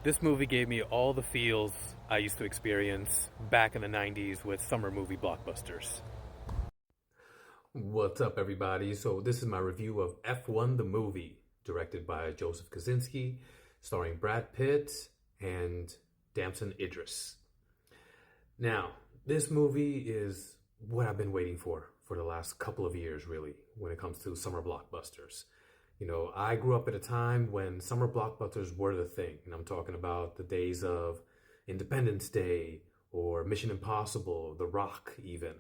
This movie gave me all the feels I used to experience back in the 90s with summer movie blockbusters. What's up, everybody? So this is my review of F1 the movie, directed by Joseph Kosinski, starring Brad Pitt and Damson Idris. Now, this movie is what I've been waiting for the last couple of years, really, when it comes to summer blockbusters. You know, I grew up at a time when summer blockbusters were the thing, and I'm talking about the days of Independence Day or Mission Impossible, The Rock, even.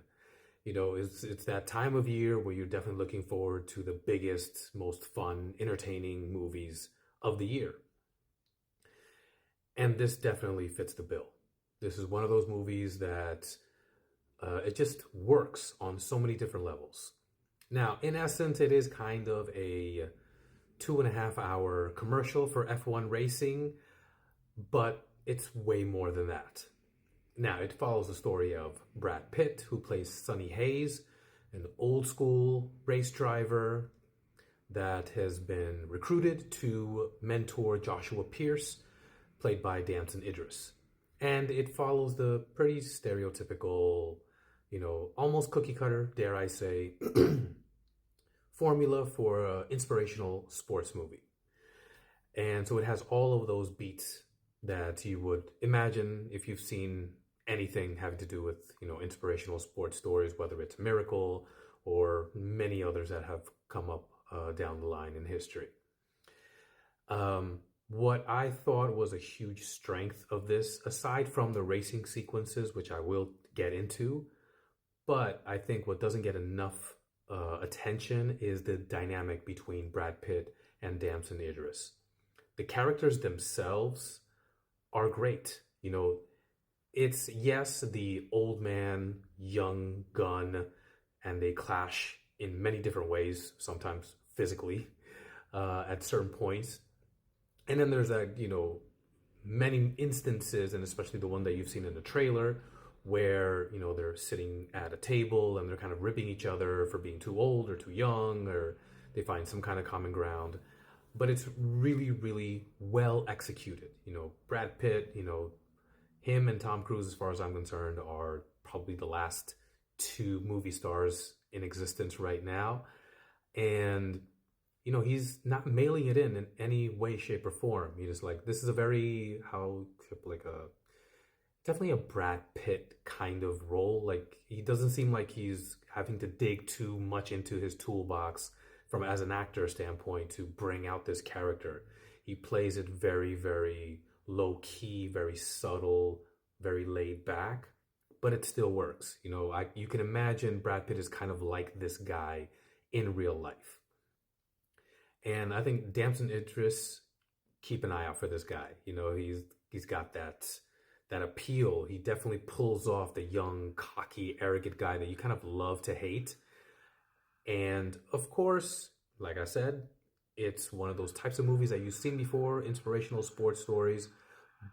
You know, it's that time of year where you're definitely looking forward to the biggest, most fun, entertaining movies of the year. And this definitely fits the bill. This is one of those movies that it just works on so many different levels. Now, in essence, it is kind of a 2.5 hour commercial for F1 racing, but it's way more than that. Now, it follows the story of Brad Pitt, who plays Sonny Hayes, an old school race driver that has been recruited to mentor Joshua Pearce, played by Damson Idris. And it follows the pretty stereotypical, you know, almost cookie cutter, dare I say, formula for an inspirational sports movie. And so it has all of those beats that you would imagine if you've seen anything having to do with, you know, inspirational sports stories, whether it's Miracle or many others that have come up down the line in history. What I thought was a huge strength of this, aside from the racing sequences, which I will get into, but I think what doesn't get enough attention is the dynamic between Brad Pitt and Damson Idris. The characters themselves are great. You know, it's, yes, the old man, young gun, and they clash in many different ways, sometimes physically, at certain points. And then there's that, you know, many instances, and especially the one that you've seen in the trailer, where, you know, they're sitting at a table and they're kind of ribbing each other for being too old or too young, or they find some kind of common ground. But it's really, really well executed. You know, Brad Pitt, you know, him and Tom Cruise, as far as I'm concerned, are probably the last two movie stars in existence right now. And, you know, he's not mailing it in any way, shape, or form. He's like, this is a very, definitely a Brad Pitt kind of role. Like, he doesn't seem like he's having to dig too much into his toolbox from as an actor standpoint to bring out this character. He plays it very, very low key, very subtle, very laid back, but it still works. You know, you can imagine Brad Pitt is kind of like this guy in real life. And I think Damson Idris, keep an eye out for this guy. You know, he's got that appeal. He definitely pulls off the young, cocky, arrogant guy that you kind of love to hate. And of course, like I said, it's one of those types of movies that you've seen before, inspirational sports stories,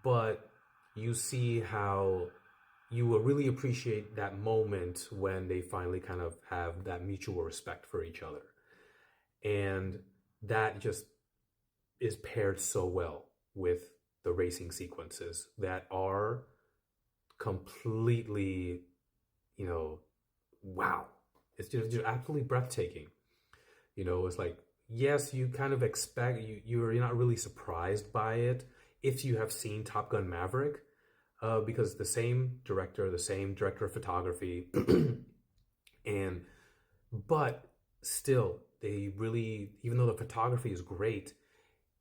but you see how you will really appreciate that moment when they finally kind of have that mutual respect for each other. And that just is paired so well with the racing sequences that are completely, you know, wow. It's just absolutely breathtaking. You know, it's like, yes, you kind of expect, you're not really surprised by it if you have seen Top Gun Maverick, because the same director of photography, but still, they really, even though the photography is great,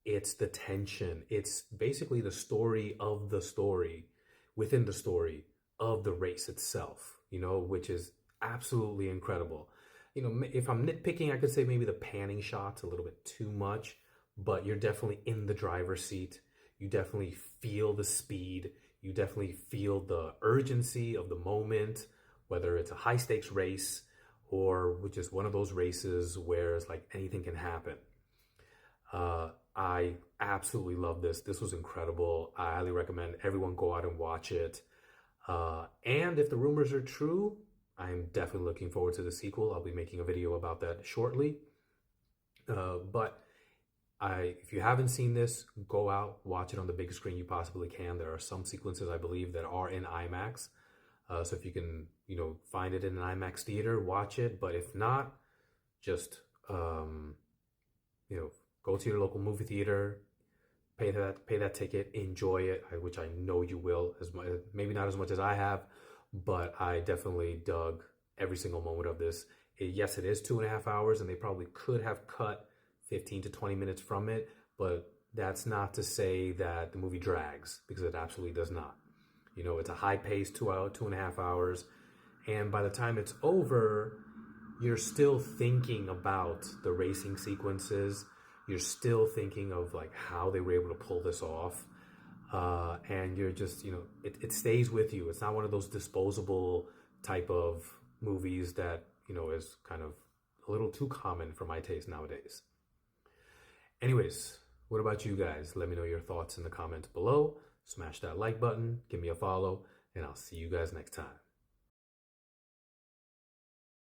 it's the tension. It's basically the story of the story within the story of the race itself, you know, which is absolutely incredible. You know, if I'm nitpicking, I could say maybe the panning shots a little bit too much, but you're definitely in the driver's seat. You definitely feel the speed. You definitely feel the urgency of the moment, whether it's a high stakes race or which is one of those races where it's like anything can happen. I absolutely love this. This was incredible. I highly recommend everyone go out and watch it. And if the rumors are true, I'm definitely looking forward to the sequel. I'll be making a video about that shortly. But if you haven't seen this, go out, watch it on the biggest screen you possibly can. There are some sequences, I believe, that are in IMAX. So if you can, find it in an IMAX theater, watch it. But if not, just, go to your local movie theater, pay that ticket, enjoy it, which I know you will. Maybe not as much as I have, but I definitely dug every single moment of this. Yes, it is 2.5 hours, and they probably could have cut 15 to 20 minutes from it, but that's not to say that the movie drags, because it absolutely does not. It's a high-paced 2.5 hours, and by the time it's over, you're still thinking about the racing sequences. You're still thinking of like how they were able to pull this off, and you're just, it stays with you. It's not one of those disposable type of movies that is kind of a little too common for my taste nowadays. Anyways, what about you guys? Let me know your thoughts in the comments below. Smash that like button, give me a follow, and I'll see you guys next time.